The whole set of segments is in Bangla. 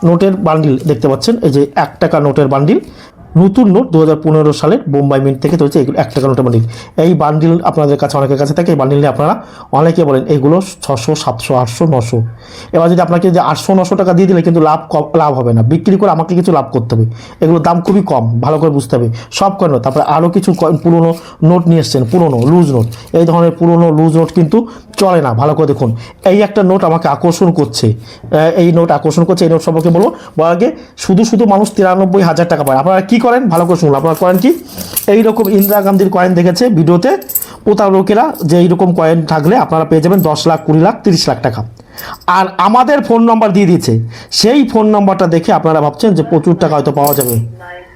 নোটের বান্ডিল দেখতে পাচ্ছেন, এই যে 1 টাকা নোটের বান্ডিল, নতুন নোট 2015 সালের বোম্বাই মিন্ট থেকে তৈরি, এগুলো 1 টাকা নোটের বান্ডিল। এই বান্ডিল আপনাদের কাছে অনেকের কাছে থাকে, এই বান্ডিল নিয়ে আপনারা অনেকে বলেন এগুলো 600, 700, 800, 900। এবার যদি আপনাকে যে 800, 900 টাকা দিয়ে দিলে কিন্তু লাভ হবে না, বিক্রি করে আমাকে কিছু লাভ করতে হবে। এগুলোর দাম খুবই কম, ভালো করে বুঝতে হবে। সব কয়েন, তারপরে আরও কিছু পুরনো নোট নিয়ে এসছেন, পুরনো লুজ নোট। এই ধরনের পুরনো লুজ নোট কিন্তু চলে না, ভালো করে দেখুন। এই একটা নোট আমাকে আকর্ষণ করছে, এই নোট আকর্ষণ করছে। এই নোট সম্পর্কে বলবো, আগে শুধু মানুষ 93,000 টাকা পায়। আপনারা কি করেন ভালো করে শুনুন, আপনারা করেন কি, এইরকম ইন্দিরা গান্ধীর কয়েন দেখেছে ভিডিওতে প্রতারকেরা, যে এইরকম কয়েন থাকলে আপনারা পেয়ে যাবেন 10 লাখ, 20 লাখ, 30 লাখ টাকা। আর আমাদের ফোন নাম্বার দিয়ে দিয়েছে, সেই ফোন নাম্বারটা দেখে আপনারা ভাবছেন যে প্রচুর টাকা হয়তো পাওয়া যাবে।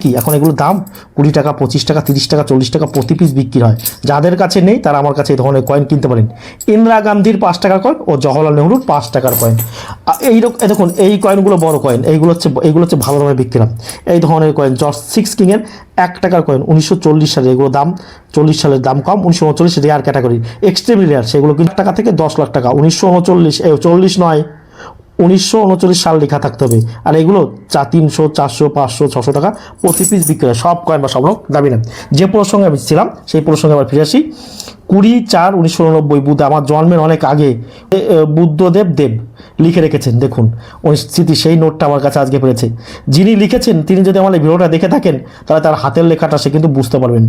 কি এখন এগুলোর দাম 20 টাকা, 25 টাকা, 30 টাকা, 40 টাকা প্রতি পিস বিক্রি হয়। যাদের কাছে নেই তারা আমার কাছে এই ধরনের কয়েন কিনতে পারেন। ইন্দিরা গান্ধীর 5 টাকার কয়েন ও জওহরলাল নেহরুর 5 টাকার কয়েন। এইরকম দেখুন, এই কয়েনগুলো বড় কয়েন, এইগুলো হচ্ছে ভালো দামে বিক্রি হয়। এই ধরনের কয়েন জর্জ 6 কিংয়ের 1 টাকার কয়েন 1940 সালে, এগুলো দাম 40 সালের দাম কম, 1939 রেয়ার ক্যাটাগরি, এক্সট্রিমলি রেয়ার, সেগুলো কিন্তু টাকা থেকে 10 লাখ টাকা। 1939 সাল লেখা থাকতে হবে। আর এগুলো 300, 400, 500, 600 টাকা প্রতি পিস বিক্রি হয়। সব কয়েন বা সব লোক দাবি না। যে প্রসঙ্গে আমি ছিলাম সেই প্রসঙ্গে আবার ফিরে আসি। 20/4/1989 বুধ, আমার জন্মের অনেক আগে বুদ্ধদেব লিখে রেখেছেন, দেখুন ওই স্মৃতি, সেই নোটটা আমার কাছে আজকে পেয়েছে। যিনি লিখেছেন তিনি যদি আমার এই ভিডিওটা দেখে থাকেন তাহলে তার হাতের লেখাটা সে কিন্তু বুঝতে পারবেন।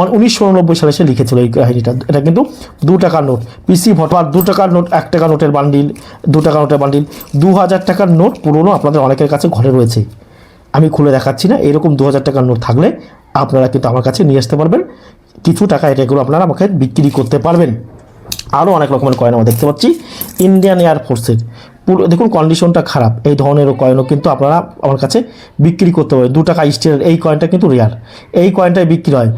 1989 সালে সে লিখেছিল এই কাহিনীটা। এটা কিন্তু 2 টাকার নোট, পিসি ভট্টাচার্য 2 টাকার নোট, 1 টাকা নোটের বান্ডিল, 2 টাকা নোটের বান্ডিল, 2000 টাকার নোট পুরনো আপনাদের অনেকের কাছে ঘরে রয়েছে। আমি খুলে দেখাচ্ছি না, এরকম 2000 টাকার নোট থাকলে আপনারা কিন্তু আমার কাছে নিয়ে আসতে পারবেন। কিছু টাকা এটাগুলো আপনারা আমাকে বিক্রি করতে পারবেন। আরও অনেক রকমের কয়েন আমরা দেখতে পাচ্ছি। ইন্ডিয়ান এয়ারফোর্সের পুরো দেখুন কন্ডিশনটা খারাপ, এই ধরনের কয়েনও কিন্তু আপনারা আমার কাছে বিক্রি করতে পারবেন। 2 টাকা স্টিলের এই কয়েনটা কিন্তু রেয়ার, এই কয়েনটাই বিক্রি হয়,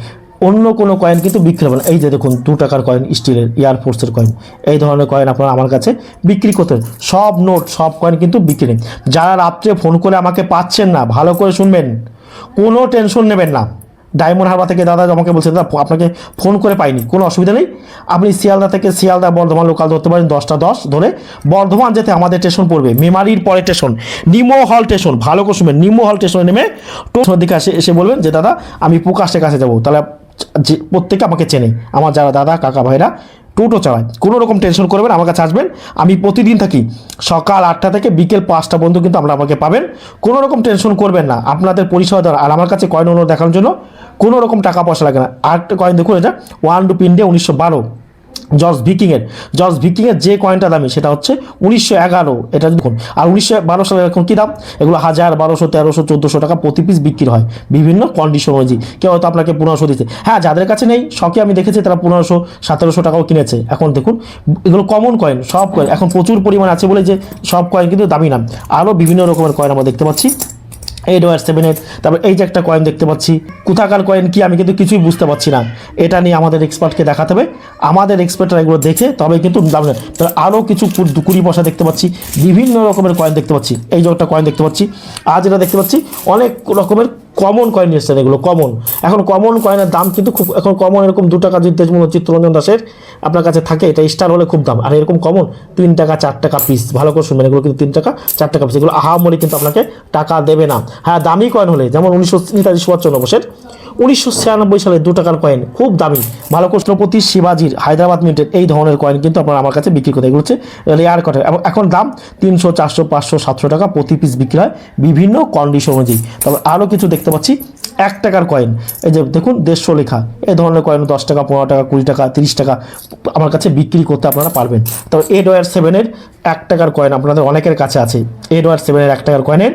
অন্য কোনো কয়েন কিন্তু বিক্রি হবে না। এই যে দেখুন 2 টাকার কয়েন স্টিলের, এয়ারফোর্সের কয়েন, এই ধরনের কয়েন আপনারা আমার কাছে বিক্রি করতে, সব নোট সব কয়েন কিন্তু বিক্রি নেই। যারা রাত্রে ফোন করে আমাকে পাচ্ছেন না, ভালো করে শুনবেন, কোনো টেনশন নেবেন না। ডায়মন্ড হারবার থেকে দাদা আমাকে বলছেন দাদা আপনাকে ফোন করে পাইনি, কোনো অসুবিধা নেই। আপনি শিয়ালদা থেকে শিয়ালদা বর্ধমান লোকাল ধরতে পারেন, 10টা 10 ধরে বর্ধমান যেতে আমাদের স্টেশন পড়বে মেমারির পরে স্টেশন নিমো হল স্টেশন। ভালো করে শুনবেন, নিমো হল স্টেশনে নেমে টোটোর দিকে এসে বলবেন যে দাদা আমি প্রকাশের কাছে যাবো। তাহলে যে প্রত্যেকে আমাকে চেনে, আমার যারা দাদা কাকা ভাইরা টোটো চালায়, কোনো রকম টেনশন করবেন, আমার কাছে আসবেন। আমি প্রতিদিন থাকি সকাল 8টা থেকে বিকেল 5টা পর্যন্ত কিন্তু আপনারা আমাকে পাবেন। কোনো রকম টেনশন করবেন না, আপনাদের পরিষেবা দেওয়ার। আর আমার কাছে কয়েন অনুরোধ দেখানোর জন্য কোনো রকম টাকা পয়সা লাগে না। আরেকটা কয়েন দেখুন, এটা 1 রুপি ইন্ডিয়া 1912 জর্জ ভিকিংয়ের যে কয়েনটা দামি সেটা হচ্ছে 1911, এটা দেখুন। আর 1912 সালে এখন কী দাম, এগুলো 1000, 1200, 1300, 1400 টাকা প্রতি পিস বিক্রি হয় বিভিন্ন কন্ডিশন অনুযায়ী। কেউ হয়তো আপনাকে 1500 দিচ্ছে, হ্যাঁ যাদের কাছে নেই শখে আমি দেখেছি তারা 1500, 1700 টাকাও কিনেছে। এখন দেখুন এগুলো কমন কয়েন, সব কয়েন এখন প্রচুর পরিমাণ আছে বলে যে সব কয়েন কিন্তু দামি না। আরও বিভিন্ন রকমের কয়েন আমরা দেখতে পাচ্ছি। এডওয়ার্ড 7-এর, তারপর এই যে একটা কয়েন দেখতে পাচ্ছি, কোথাকার কয়েন কি আমি কিন্তু কিছুই বুঝতে পারছি না। এটা নিয়ে আমাদের এক্সপার্টকে দেখাতে হবে, আমাদের এক্সপার্টরা এগুলো দেখে তবে কিন্তু দাম। আরও কিছু 20 পয়সা দেখতে পাচ্ছি, বিভিন্ন রকমের কয়েন দেখতে পাচ্ছি। এই যে একটা কয়েন দেখতে পাচ্ছি, আজ এটা দেখতে পাচ্ছি অনেক রকমের কমন কয়েন এসেছেন, এগুলো কমন। এখন কমন কয়েনের দাম কিন্তু খুব, এখন কমন এরকম 2 টাকা যদি তেজমূল চিত্তরঞ্জন দাসের আপনার কাছে থাকে, এটা স্টার হলে খুব দাম। আর এরকম কমন 3 টাকা 4 টাকা পিস, ভালো করে শুনবেন, এগুলো কিন্তু 3 টাকা 4 টাকা পিস, এগুলো আহামরি কিন্তু আপনাকে টাকা দেবে না। হ্যাঁ দামি কয়েন হলে যেমন 19 সুভাষচন্দ্র বোসের 1996 সালে 2 টাকার কয়েন খুব দামি, ভালো করে ছত্রপতি শিবাজির হায়দ্রাবাদ মিন্টের এই ধরনের কয়েন কিন্তু আপনারা আমার কাছে বিক্রি করতে, এগুলো হচ্ছে রেয়ার কয়েন। এবং এখন দাম 300, 400, 500, 700 টাকা প্রতি পিস বিক্রি হয় বিভিন্ন কন্ডিশন অনুযায়ী। তারপর আরও কিছু দেখতে পাচ্ছি 1 টাকার কয়েন, এই যে দেখুন 150 লেখা, এই ধরনের কয়েন 10 টাকা, 15 টাকা, 20 টাকা, 30 টাকা আমার কাছে বিক্রি করতে আপনারা পারবেন। তবে এডওয়ার্ড 7-এর 1 টাকার কয়েন আপনাদের অনেকের কাছে আছে। এডওয়ার্ড 7-এর 1 টাকার কয়েনের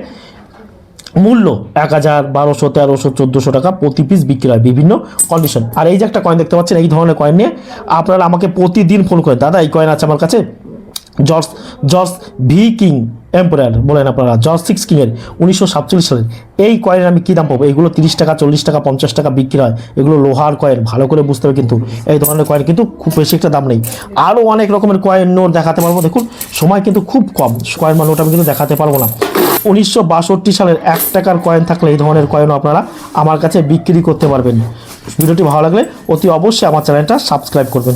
মূল্য 1000, 1200, 1300, 1400 টাকা প্রতি পিস বিক্রি হয় বিভিন্ন কন্ডিশন। আর এই যে একটা কয়েন দেখতে পাচ্ছেন, এই ধরনের কয়েন নিয়ে আপনারা আমাকে প্রতিদিন ফোন করেন, দাদা এই কয়েন আছে আমার কাছে, জর্জ ভি কিং এম্পায়ার বলেন আপনারা, জর্জ 6 কিংয়ের 1947 সালের এই কয়েনের আমি কী দাম পাবো, এগুলো 30 টাকা, 40 টাকা, 50 টাকা বিক্রি হয়। এগুলো লোহার কয়েন, ভালো করে বুঝতে হবে কিন্তু এই ধরনের কয়েন কিন্তু খুব বেশি একটা দাম নেই। আরও অনেক রকমের কয়েন নোট দেখাতে পারবো, দেখুন সময় কিন্তু খুব কম, কয়েন বা নোট আমি কিন্তু দেখাতে পারবো না। 1962 সালের 1 টাকার কয়েন থাকলে এই ধরনের কয়েনও আপনারা আমার কাছে বিক্রি করতে পারবেন। ভিডিওটি ভালো লাগলে অতি অবশ্যই আমার চ্যানেলটা সাবস্ক্রাইব করবেন।